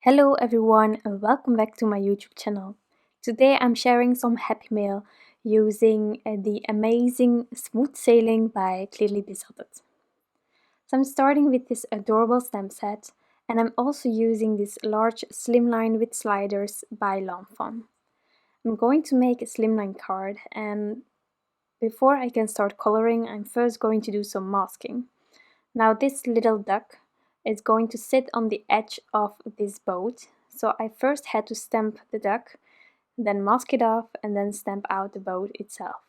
Hello everyone and welcome back to my YouTube channel. Today I'm sharing some happy mail using the amazing Smooth Sailing by Clearly Besotted. So I'm starting with this adorable stamp set, and I'm also using this large Slimline with sliders by Fawn. I'm going to make a Slimline card, and before I can start coloring I'm first going to do some masking. Now this little duck is going to sit on the edge of this boat, so I first had to stamp the duck, then mask it off, and then stamp out the boat itself.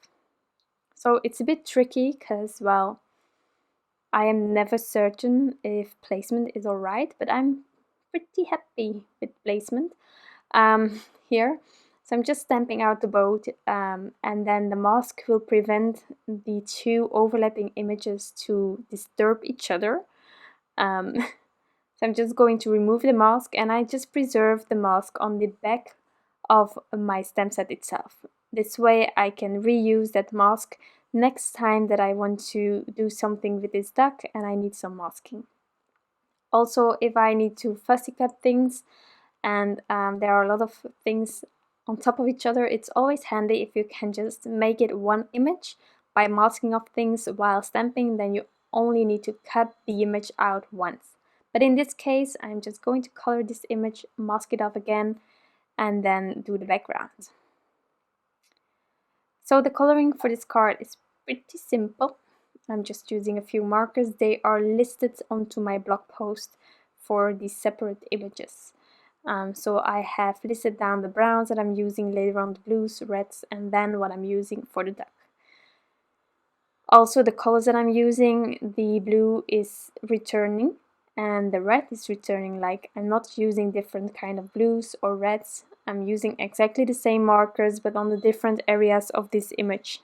So it's a bit tricky because, well, I am never certain if placement is alright, but I'm pretty happy with placement here. So I'm just stamping out the boat, and then the mask will prevent the two overlapping images to disturb each other. So I'm just going to remove the mask, and I just preserve the mask on the back of my stamp set itself. This way I can reuse that mask next time that I want to do something with this duck and I need some masking. Also, if I need to fussy cut things and there are a lot of things on top of each other, it's always handy if you can just make it one image by masking off things while stamping. Then you only need to cut the image out once. But in this case, I'm just going to color this image, mask it off again, and then do the background. So the coloring for this card is pretty simple. I'm just using a few markers. They are listed onto my blog post for these separate images. So I have listed down the browns that I'm using, later on the blues, reds, and then what I'm using for the duck. Also the colors that I'm using, the blue is returning and the red is returning. Like, I'm not using different kind of blues or reds. I'm using exactly the same markers but on the different areas of this image.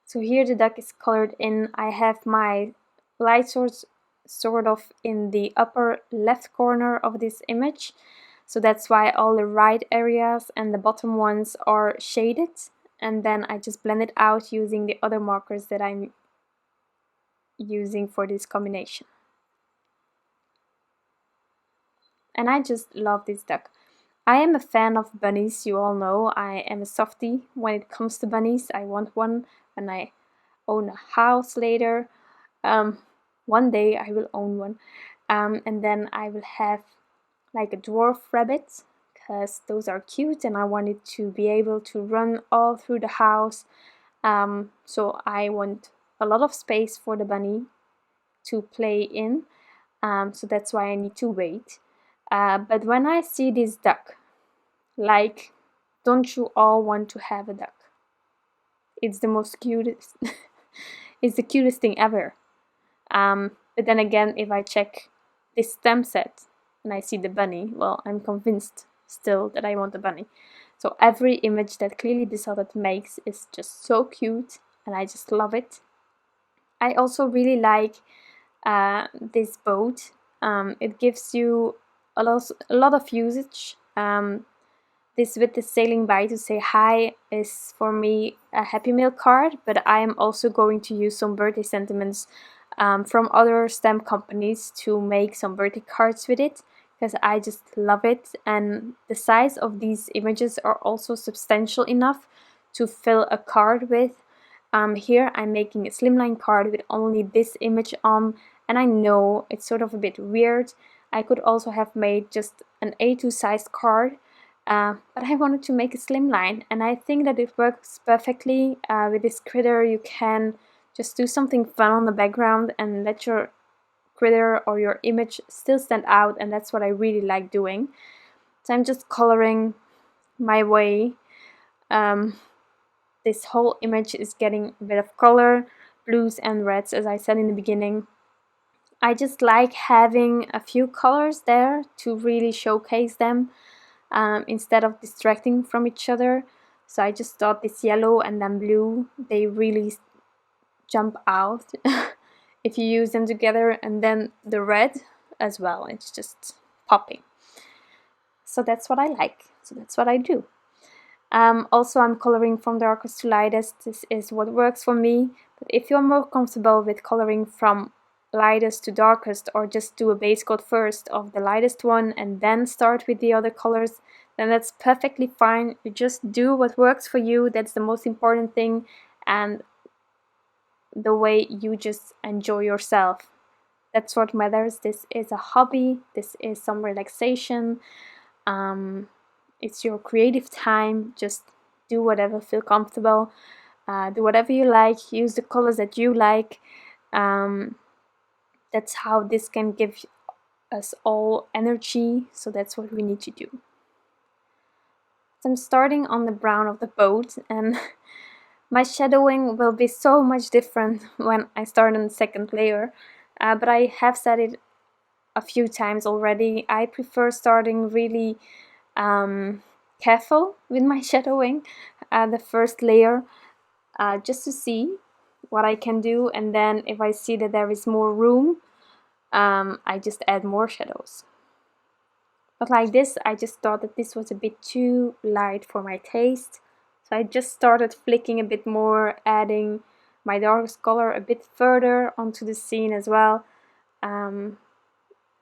So here the duck is colored in. I have my light source sort of in the upper left corner of this image, so that's why all the right areas and the bottom ones are shaded, and then I just blend it out using the other markers that I'm using for this combination. And I just love this duck. I am a fan of bunnies, you all know. I am a softie when it comes to bunnies. I want one when I own a house later. One day I will own one, and then I will have like a dwarf rabbit, because those are cute and I wanted to be able to run all through the house. So I want a lot of space for the bunny to play in, so that's why I need to wait. But when I see this duck, like, don't you all want to have a duck? It's the most cutest it's the cutest thing ever. But then again, if I check this stamp set and I see the bunny, well, I'm convinced still that I want the bunny. So every image that Clearly Besotted makes is just so cute and I just love it. I also really like this boat. It gives you a lot of usage. This with the sailing by to say hi is for me a happy mail card, but I am also going to use some birthday sentiments from other stamp companies to make some birthday cards with it, because I just love it, and the size of these images are also substantial enough to fill a card with. Here I'm making a slimline card with only this image on, and I know it's sort of a bit weird. I could also have made just an A2 sized card, but I wanted to make a slimline, and I think that it works perfectly. With this critter you can just do something fun on the background and let your critter or your image still stand out, and that's what I really like doing. So I'm just coloring my way. This whole image is getting a bit of color, blues and reds, as I said in the beginning. I just like having a few colors there to really showcase them, instead of distracting from each other. So I just thought this yellow and then blue, they really jump out if you use them together, and then the red as well, it's just popping. So that's what I like, so that's what I do. Also, I'm coloring from darkest to lightest. This is what works for me, but if you're more comfortable with coloring from lightest to darkest, or just do a base coat first of the lightest one and then start with the other colors, then that's perfectly fine. You just do what works for you. That's the most important thing, and the way you just enjoy yourself. That's what matters. This is a hobby. This is some relaxation. It's your creative time. Just do whatever feel comfortable. Do whatever you like. Use the colors that you like. That's how this can give us all energy. So that's what we need to do. So I'm starting on the brown of the boat, and my shadowing will be so much different when I start on the second layer. But I have said it a few times already. I prefer starting really careful with my shadowing, the first layer, just to see what I can do, and then if I see that there is more room, I just add more shadows. But like this, I just thought that this was a bit too light for my taste, so I just started flicking a bit more, adding my darkest color a bit further onto the scene as well. And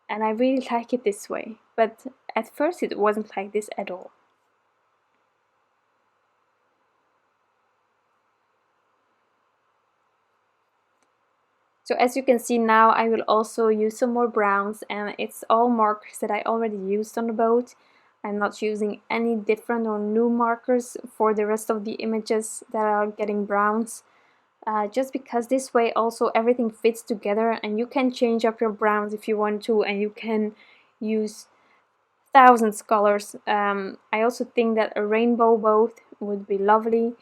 I really like it this way, but at first it wasn't like this at all. So as you can see now, I will also use some more browns, and it's all markers that I already used on the boat. I'm not using any different or new markers for the rest of the images that are getting browns. Just because this way also everything fits together, and you can change up your browns if you want to, and you can use thousands colors. I also think that a rainbow boat would be lovely.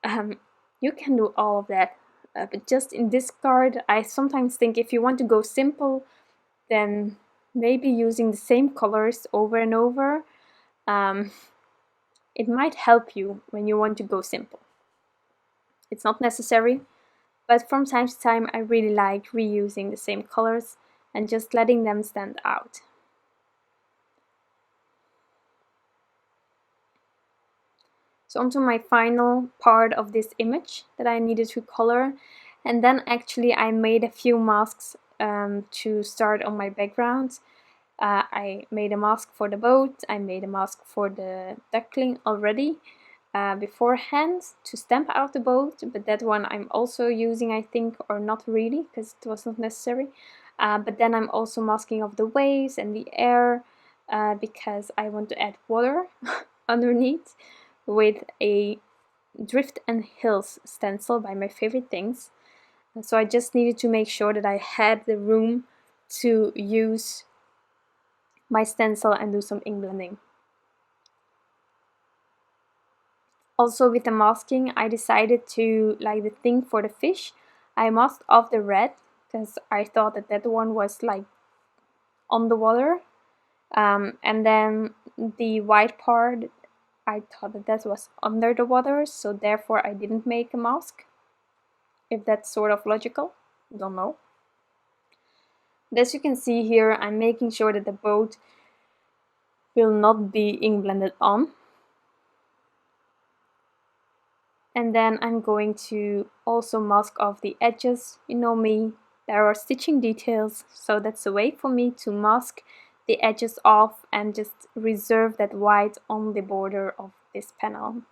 You can do all of that, but just in this card I sometimes think if you want to go simple, then maybe using the same colors over and over, it might help you when you want to go simple. It's not necessary, but from time to time I really like reusing the same colors and just letting them stand out. So onto my final part of this image that I needed to color, and then actually I made a few masks to start on my background. I made a mask for the boat, I made a mask for the duckling already beforehand to stamp out the boat, but that one I'm also using, I think, or not really, because it was not necessary. But then I'm also masking of the waves and the air because I want to add water underneath with a Drift and Hills stencil by My Favorite Things. So I just needed to make sure that I had the room to use my stencil and do some ink blending. Also with the masking, I decided to, like the thing for the fish, I masked off the red because I thought that that one was like on the water, and then the white part, I thought that that was under the water, so therefore I didn't make a mask. If that's sort of logical, don't know. But as you can see here, I'm making sure that the boat will not be ink blended on. And then I'm going to also mask off the edges. You know me, there are stitching details, so that's a way for me to mask the edges off and just reserve that white on the border of this panel.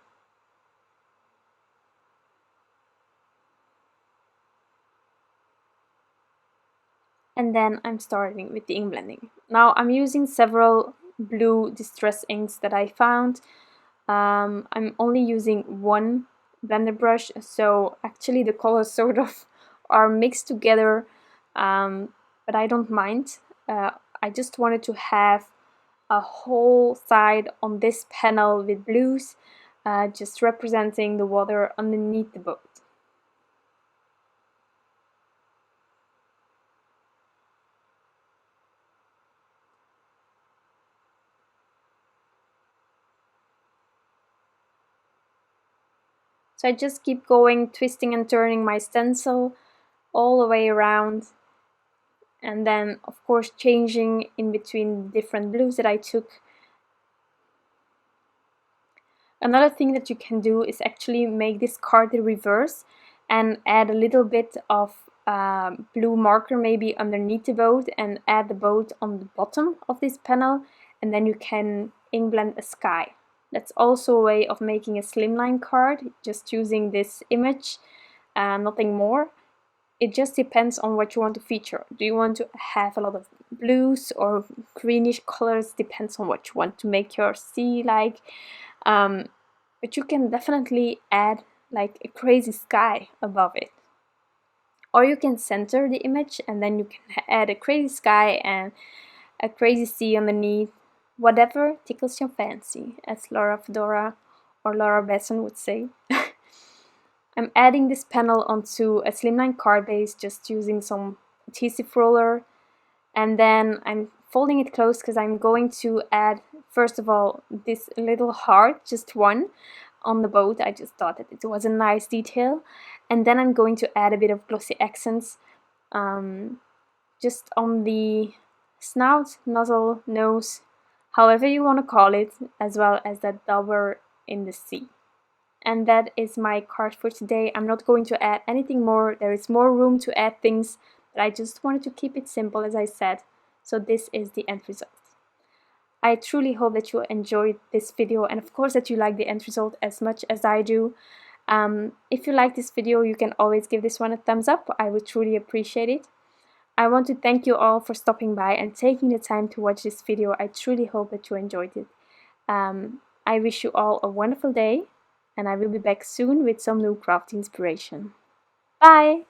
And then I'm starting with the ink blending. Now I'm using several blue distress inks that I found. I'm only using one blender brush, so actually the colors sort of are mixed together, but I don't mind. I just wanted to have a whole side on this panel with blues, just representing the water underneath the boat. So I just keep going, twisting and turning my stencil all the way around, and then of course changing in between different blues that I took. Another thing that you can do is actually make this card the reverse and add a little bit of blue marker maybe underneath the boat and add the boat on the bottom of this panel, and then you can ink blend a sky. That's also a way of making a slimline card, just using this image, nothing more. It just depends on what you want to feature. Do you want to have a lot of blues or greenish colors? Depends on what you want to make your sea like. But you can definitely add like a crazy sky above it. Or you can center the image and then you can add a crazy sky and a crazy sea underneath. Whatever tickles your fancy, as Laura Fedora or Laura Besson would say. I'm adding this panel onto a slimline card base just using some adhesive roller, and then I'm folding it close because I'm going to add, first of all, this little heart, just one, on the boat. I just thought that it was a nice detail, and then I'm going to add a bit of glossy accents just on the snout, nozzle, nose, however you want to call it, as well as that dauber in the sea. And that is my card for today. I'm not going to add anything more. There is more room to add things, but I just wanted to keep it simple, as I said. So this is the end result. I truly hope that you enjoyed this video, and of course that you like the end result as much as I do. If you like this video, you can always give this one a thumbs up. I would truly appreciate it. I want to thank you all for stopping by and taking the time to watch this video. I truly hope that you enjoyed it. I wish you all a wonderful day, and I will be back soon with some new crafty inspiration. Bye!